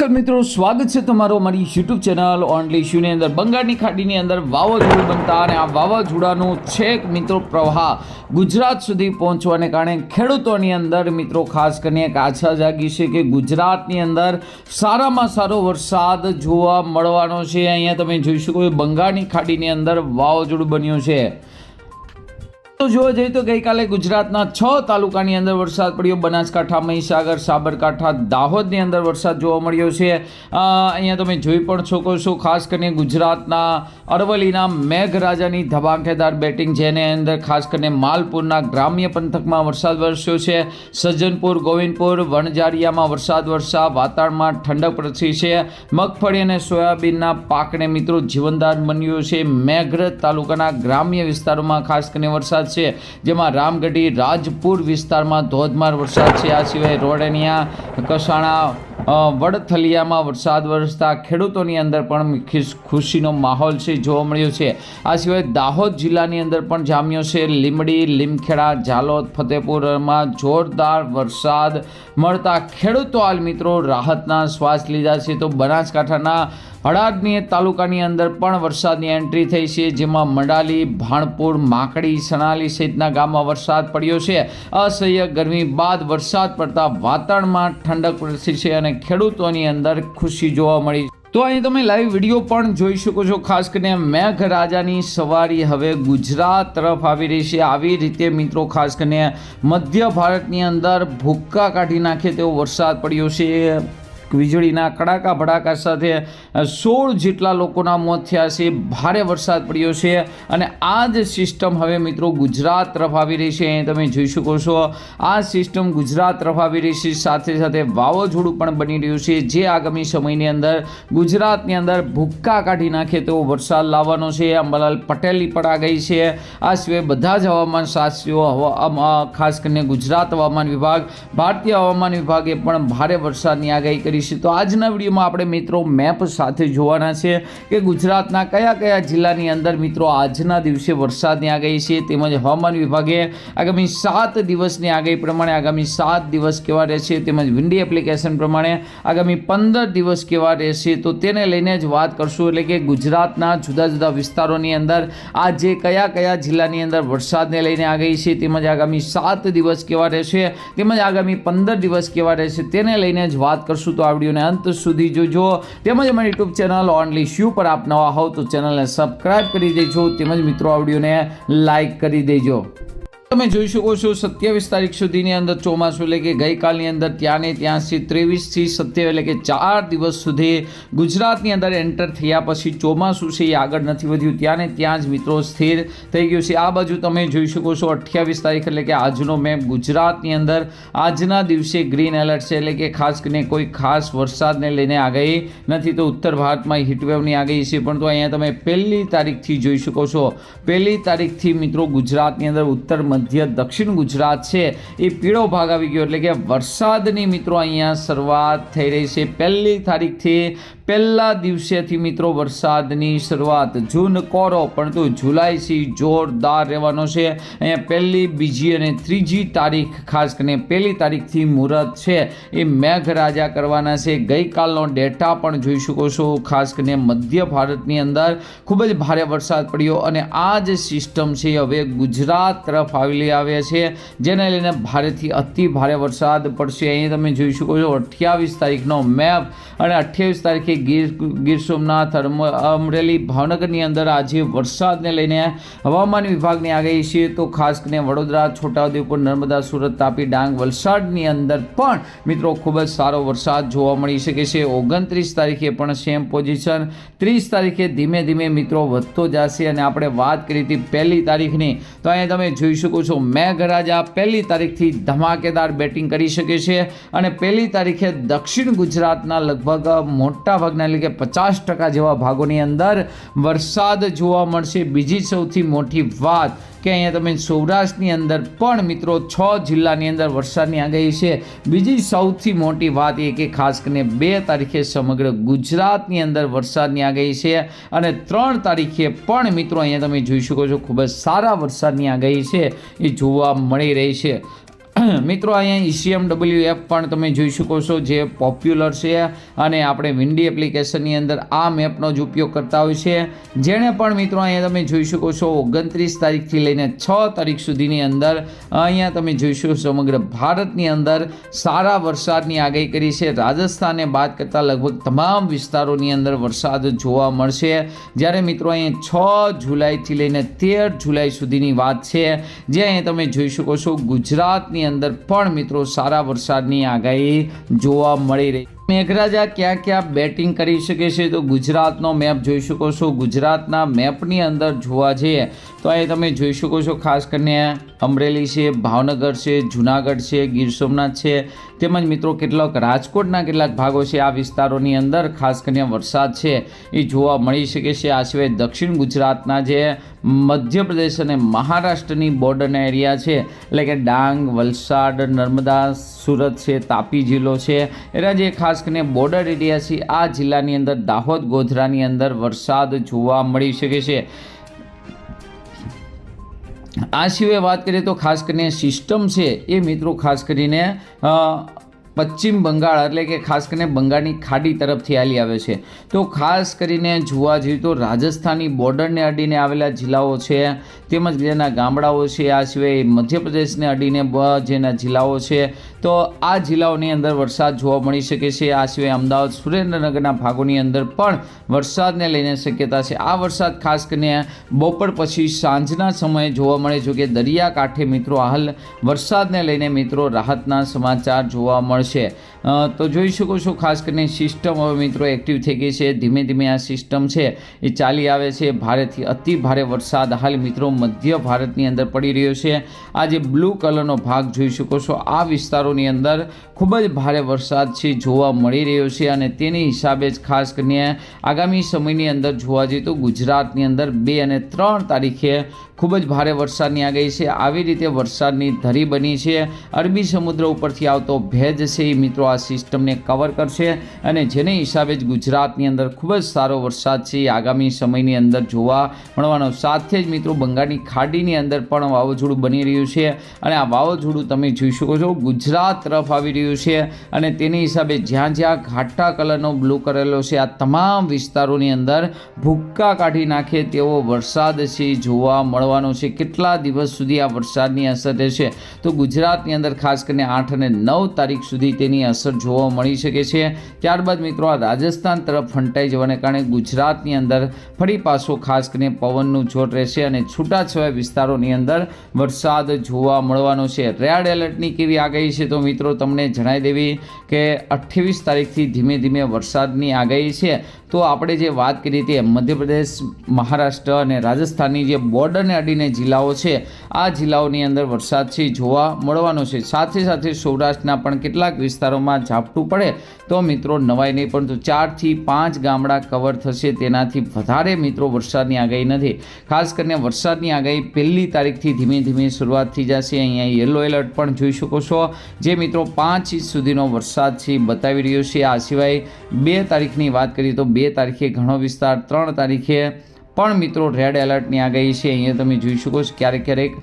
નમસ્કાર મિત્રો, સ્વાગત છે તમારો અમારી યુટ્યુબ ચેનલ ઓનલી ઇશ્યુની અંદર। બંગાળની ખાડીની અંદર વાવાઝોડું બનતા અને આ વાવાઝોડાનું છેક મિત્રો પ્રવાહ ગુજરાત સુધી પહોંચવાને કારણે ખેડૂતોની અંદર મિત્રો ખાસ કરીને એક આશા જાગી છે કે ગુજરાતની અંદર સારામાં સારો વરસાદ જોવા મળવાનો છે। અહીંયા તમે જોઈ શકો બંગાળની ખાડીની અંદર વાવાઝોડું બન્યું છે। તો જોવા જઈએ તો ગઈકાલે ગુજરાતના 6 તાલુકાની અંદર વરસાદ પડ્યો। બનાસકાંઠા, મહીસાગર, સાબરકાંઠા, દાહોદની અંદર વરસાદ જોવા મળ્યો છે। અહીંયા તમે જોઈ પણ શકો છો, ખાસ કરીને ગુજરાતના અરવલ્લીના મેઘરાજાની ધમાકેદાર બેટિંગ, જેને અંદર ખાસ કરીને માલપુરના ગ્રામ્ય પંથકમાં વરસાદ વરસ્યો છે। સજ્જનપુર, ગોવિંદપુર, વણઝારિયામાં વરસાદ વરસા વાતાવરણમાં ઠંડક પ્રસરી છે। મગફળી અને સોયાબીનના પાકને મિત્રો જીવનદાન બન્યું છે। મેઘરજ તાલુકાના ગ્રામ્ય વિસ્તારોમાં ખાસ કરીને વરસાદ છે, જેમાં રામગઢી, રાજપુર વિસ્તારમાં ધોધમાર વરસાદ છે। આ સિવાય રોડેનિયા, કસાણા, વડથલિયામાં વરસાદ વરસતા ખેડૂતોની અંદર પણ ખુશીનો માહોલ છે જોવા મળ્યો છે। આ સિવાય દાહોદ જિલ્લાની અંદર પણ જામ્યો છે। લીંબડી, લીમખેડા, ઝાલોદ, ફતેપુરમાં જોરદાર વરસાદ મળતા ખેડૂતો હાલ મિત્રો રાહતના શ્વાસ લીધા છે। તો બનાસકાંઠાના હળાદની તાલુકાની અંદર પણ વરસાદની એન્ટ્રી થઈ છે, જેમાં મંડાલી, ભાણપુર, માકડી, સણાલી સહિતના ગામમાં વરસાદ પડ્યો છે। અસહ્ય ગરમી બાદ વરસાદ પડતા વાતાવરણમાં ઠંડક પ્રસરી છે અને ખેડૂતોની અંદર ખુશી જોવા મળી। તો અહીં તમે લાઈવ વિડીયો પણ જોઈ શકો છો। ખાસ કરીને મેઘરાજાની સવારી હવે ગુજરાત તરફ આવી રહી છે। આવી રીતે મિત્રો ખાસ કરીને મધ્ય ભારતની અંદર ભૂક્કા કાઢી નાખે તેવો વરસાદ પડ્યો છે। વીજળીના કડાકા ભડાકા સાથે 16 જેટલા લોકોના મોત થયા છે। ભારે વરસાદ પડ્યો છે અને આ જ સિસ્ટમ હવે મિત્રો ગુજરાત તરફ આવી રહી છે। અહીં તમે જોઈ શકો છો, આ સિસ્ટમ ગુજરાત તરફ આવી રહી છે, સાથે સાથે વાવાઝોડું પણ બની રહ્યું છે, જે આગામી સમયની અંદર ગુજરાતની અંદર ભૂક્કા કાઢી નાખે તેવો વરસાદ લાવવાનો છે। અંબાલાલ પટેલની પણ આગાહી છે। આ સિવાય બધા જ હવામાન શાસ્ત્રીઓ, ખાસ કરીને ગુજરાત હવામાન વિભાગ, ભારતીય હવામાન વિભાગે પણ ભારે વરસાદની આગાહી કરી છે। તો આજના વિડીયોમાં આપણે મિત્રો મેપ સાથે જોવાના છે કે ગુજરાતના કયા કયા જિલ્લાની અંદર મિત્રો આજના દિવસે વરસાદની આગાહી છે, તેમજ હવામાન વિભાગે આગામી 7 દિવસની આગાહી પ્રમાણે આગામી 7 દિવસ કેવા રહેશે, તેમજ વિન્ડી એપ્લિકેશન પ્રમાણે આગામી 15 દિવસ કેવા રહેશે, તો તેને લઈને જ વાત કરશું। એટલે કે ગુજરાતના જુદા જુદા વિસ્તારોની અંદર આજે કયા કયા જિલ્લાની અંદર વરસાદને લઈને આગાહી છે, તેમજ આગામી 7 દિવસ કેવા રહેશે, તેમજ આગામી 15 દિવસ કેવા રહેશે, તેને લઈને જ વાત કરશું। તો વિડીયોને અંત સુધી જોજો, તેમજ અમારી યુટ્યુબ ચેનલ ઓનલી ઇશ્યુ પર આપ નવા હોવ તો ચેનલને સબસ્ક્રાઇબ કરી દેજો, તેમજ મિત્રો આ વિડીયોને લાઇક કરી દેજો। તમે જોઈ શકો છો 27 તારીખ સુધીની અંદર ચોમાસું, એટલે કે ગઈકાલની અંદર ત્યાંને ત્યાંથી 23 થી 27 એટલે કે 4 દિવસ સુધી ગુજરાતની અંદર એન્ટર થયા પછી ચોમાસું છે એ આગળ નથી વધ્યું, ત્યાંને ત્યાં જ મિત્રો સ્થિર થઈ ગયું છે। આ બાજુ તમે જોઈ શકો છો 28 તારીખ એટલે કે આજનો મેપ ગુજરાતની અંદર આજના દિવસે ગ્રીન એલર્ટ છે, એટલે કે ખાસ કરીને કોઈ ખાસ વરસાદને લઈને આગાહી નથી। તો ઉત્તર ભારતમાં હીટવેવની આગાહી છે, પણ તો અહીંયા તમે 1 તારીખથી જોઈ શકો છો, 1 તારીખથી મિત્રો ગુજરાતની અંદર ઉત્તર મધ્ય દક્ષિણ ગુજરાત છે એ પીળો ભાગ આવી ગયો, એટલે કે વરસાદની મિત્રો અહીંયા શરૂઆત થઈ રહી છે। 1 તારીખથી પહેલા દિવસેથી મિત્રો વરસાદની શરૂઆત। જૂન કોરો પરંતુ જુલાઈથી જોરદાર રહેવાનો છે। અહીંયા 1, 2 અને 3 તારીખ, ખાસ કરીને 1 તારીખથી મુહૂર્ત છે એ મેઘરાજા કરવાના છે। ગઈકાલનો ડેટા પણ જોઈ શકો છો, ખાસ કરીને મધ્ય ભારતની અંદર ખૂબ જ ભારે વરસાદ પડ્યો અને આ જ સિસ્ટમ છે હવે ગુજરાત તરફ આવે છે, જેને લઈને ભારેથી અતિ ભારે વરસાદ પડશે। અહીં તમે જોઈ શકો છો 28 તારીખનો મેપ અને 28 તારીખે ગીર સોમનાથ, અમરેલી, ભાવનગરની અંદર આજે વરસાદને લઈને હવામાન વિભાગની આગાહી છે। તો ખાસ કરીને વડોદરા, છોટાઉદેપુર, નર્મદા, સુરત, તાપી, ડાંગ, વલસાડની અંદર પણ મિત્રો ખૂબ જ સારો વરસાદ જોવા મળી શકે છે। 29 તારીખે પણ સેમ પોઝિશન, 30 તારીખે ધીમે ધીમે મિત્રો વધતો જશે અને આપણે વાત કરી હતી 1 તારીખની, તો અહીંયા તમે જોઈ શકો છો મેઘરાજા 1 તારીખથી ધમાકેદાર બેટિંગ કરી શકે છે અને 1 તારીખે દક્ષિણ ગુજરાતના લગભગ મોટા ભાગના એટલે કે 50% જેવા ભાગોની અંદર વરસાદ જોવા મળશે। બીજી સૌથી મોટી વાત કે અહીંયા તમે સૌરાષ્ટ્રની અંદર પણ મિત્રો 6 જિલ્લાની અંદર વરસાદની આગાહી છે। બીજી સૌથી મોટી વાત એ કે ખાસ કરીને 2 તારીખે સમગ્ર ગુજરાતની અંદર વરસાદની આગાહી છે અને 3 તારીખે પણ મિત્રો અહીંયા તમે જોઈ શકો છો ખૂબ જ સારા વરસાદની આગાહી છે એ જોવા મળી રહી છે। મિત્રો અહીંયા ECMWF પણ તમે જોઈ શકો છો, જે પોપ્યુલર છે અને આપણે વિન્ડી એપ્લિકેશનની અંદર આ મેપનો જ ઉપયોગ કરતા હોય છે. જેણે પણ મિત્રો અહીંયા તમે જોઈ શકો છો 29 તારીખથી લઈને 6 તારીખ સુધીની અંદર અહીંયા તમે જોઈ શકો સમગ્ર ભારતની અંદર સારા વરસાદની આગાહી કરી છે. રાજસ્થાનને બાદ કરતાં લગભગ તમામ વિસ્તારોની અંદર વરસાદ જોવા મળશે. જ્યારે મિત્રો અહીંયા 6 જુલાઈથી લઈને 13 જુલાઈ સુધીની વાત છે, જે અહીંયા તમે જોઈ શકો છો ગુજરાતની અંદર પણ મિત્રો સારા વરસાદની આગાહી જોવા મળી રહી. મેઘરાજા ક્યાં ક્યાં બેટિંગ કરી શકે છે તો ગુજરાતનો મેપ જોઈ શકો છો. ગુજરાતના મેપની અંદર જોવા જઈએ તો અહીં તમે જોઈ શકો છો ખાસ કરીને અમરેલી છે, ભાવનગર છે, જુનાગઢ છે, ગીર સોમનાથ છે, તેમજ મિત્રો કેટલાક રાજકોટના કેટલાક ભાગો છે. આ વિસ્તારોની અંદર ખાસ કરીને વરસાદ છે એ જોવા મળી શકે છે. આ સિવાય દક્ષિણ ગુજરાતના જે મધ્યપ્રદેશ અને મહારાષ્ટ્રની બોર્ડરના એરિયા છે, એટલે કે ડાંગ, વલસાડ, નર્મદા, સુરત છે, તાપી જિલ્લો છે, એના જે ખાસ કરીને બોર્ડર એરિયા છે, આ જિલ્લાની અંદર દાહોદ, ગોધરાની અંદર વરસાદ જોવા મળી શકે છે. આ સિવાય વાત કરીએ તો ખાસ કરીને સિસ્ટમ છે એ મિત્રો ખાસ કરીને પશ્ચિમ બંગાળ એટલે કે ખાસ કરીને બંગાળની ખાડી તરફથી હાલી આવે છે. તો ખાસ કરીને જોવા જઈએ તો રાજસ્થાની બોર્ડરને અડીને આવેલા જિલ્લાઓ છે, તેમજ જેના ગામડાઓ છે, આ સિવાય મધ્યપ્રદેશને અડીને જેના જિલ્લાઓ છે, તો આ જિલ્લાઓની અંદર વરસાદ જોવા મળી શકે છે. આ સિવાય અમદાવાદ, સુરેન્દ્રનગરના ભાગોની અંદર પણ વરસાદને લઈને શક્યતા છે. આ વરસાદ ખાસ કરીને બપોર પછી સાંજના સમયે જોવા મળે છે કે દરિયાકાંઠે મિત્રો હાલ વરસાદને લઈને મિત્રો રાહતના સમાચાર જોવા મળે છે. તો જોઈ શકો છો ખાસ કરીને સિસ્ટમ હવે મિત્રો એક્ટિવ થઈ ગઈ છે. ધીમે ધીમે આ સિસ્ટમ છે એ ચાલી આવે છે. ભારેથી અતિ ભારે વરસાદ હાલ મિત્રો મધ્ય ભારતની અંદર પડી રહ્યો છે. આ જે બ્લુ કલરનો ભાગ જોઈ શકો છો, આ વિસ્તારોની અંદર ખૂબ જ ભારે વરસાદ છે જોવા મળી રહ્યો છે. અને તેની હિસાબે જ ખાસ કરીને આગામી સમયની અંદર જોવા જઈએ તો ગુજરાતની અંદર 2 અને 3 તારીખે ખૂબ જ ભારે વરસાદની આગાહી છે. આવી રીતે વરસાદની ધરી બની છે. અરબી સમુદ્ર ઉપરથી આવતો ભેજ છે એ મિત્રો આ સિસ્ટમને કવર કરશે અને જેને હિસાબે જ ગુજરાતની અંદર ખૂબ જ સારો વરસાદ છે આગામી સમયની અંદર જોવા મળવાનો. સાથે જ મિત્રો બંગાળની ખાડીની અંદર પણ વાવાઝોડું બની રહ્યું છે અને આ વાવાઝોડું તમે જોઈ શકો છો ગુજરાત તરફ આવી રહ્યું છે અને તેની હિસાબે જ્યાં જ્યાં ઘાટા કલરનો બ્લુ કરેલો છે આ તમામ વિસ્તારોની અંદર ભૂક્કા કાઢી નાખે તેવો વરસાદ છે જોવા મળવાનો છે. કેટલા દિવસ સુધી આ વરસાદની અસર રહેશે તો ગુજરાતની અંદર ખાસ કરીને 8 અને 9 તારીખ સુધી તેની અસર જોવા મળી શકે છે. ત્યારબાદ મિત્રો આ રાજસ્થાન તરફ ફંટાઈ જવાને કારણે ગુજરાતની અંદર ફરી પાછો ખાસ કરીને પવનનું જોર રહેશે અને છૂટાછવાયા વિસ્તારોની અંદર વરસાદ જોવા મળવાનો છે. રેડ એલર્ટની કેવી આગાહી છે તો મિત્રો તમને જણાવી દેવી કે 28 તારીખથી ધીમે ધીમે વરસાદની આગાહી છે. તો આપણે જે વાત કરી હતી મધ્યપ્રદેશ, મહારાષ્ટ્ર અને રાજસ્થાનની જે બોર્ડરને અડીને જિલ્લાઓ છે, આ જિલ્લાઓની અંદર વરસાદ છે જોવા મળવાનો છે. સાથે સાથે સૌરાષ્ટ્રના પણ કેટલાક વિસ્તારોમાં ઝાપટું પડે તો મિત્રો નવાઈ નહીં, પરંતુ 4 થી 5 ગામડા કવર થશે. તેનાથી વધારે મિત્રો વરસાદની આગાહી નથી. ખાસ કરીને વરસાદની આગાહી 1 તારીખથી ધીમે ધીમે શરૂઆત થઈ જશે. અહીંયા યલો એલર્ટ પણ જોઈ શકો છો, જે મિત્રો 5 ઇંચ સુધીનો વરસાદ છે બતાવી રહ્યો છે. આ સિવાય 2 તારીખની વાત કરીએ તો 2 તારીખે ઘણો વિસ્તાર, 3 તારીખે પણ મિત્રો રેડ એલર્ટની આગાહી છે. અહીંયા તમે જોઈ શકો છો ક્યારેક ક્યારેક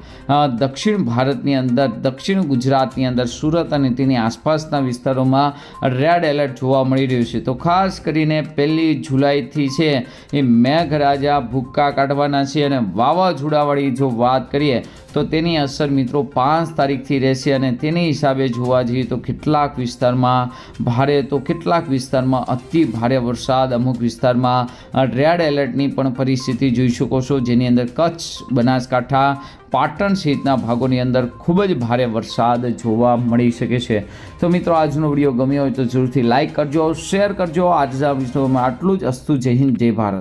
દક્ષિણ ભારતની અંદર, દક્ષિણ ગુજરાતની અંદર સુરત અને તેની આસપાસના વિસ્તારોમાં રેડ એલર્ટ જોવા મળી રહ્યું છે. તો ખાસ કરીને 1 જુલાઈથી છે એ મેઘરાજા ભૂક્કા કાઢવાના છે અને વાવાઝોડાવાળી જો વાત કરીએ તો તેની અસર મિત્રો 5 તારીખથી રહેશે અને તેની હિસાબે જોવા જઈએ તો કેટલાક વિસ્તારમાં ભારે તો કેટલાક વિસ્તારમાં અતિ ભારે વરસાદ, અમુક વિસ્તારમાં રેડ એલર્ટની પણ પરિસ્થિતિ જોઈ શકો છો, જેની અંદર કચ્છ, બનાસકાંઠા, પાટણ સહિતના ભાગોની અંદર ખૂબ જ ભારે વરસાદ જોવા મળી શકે છે. તો મિત્રો આજનો વિડીયો ગમ્યો હોય તો જરૂરથી લાઇક કરજો, શેર કરજો. આજના વિડીયોમાં આટલું જ. અસ્તુ. જય હિન્દ, જય ભારત.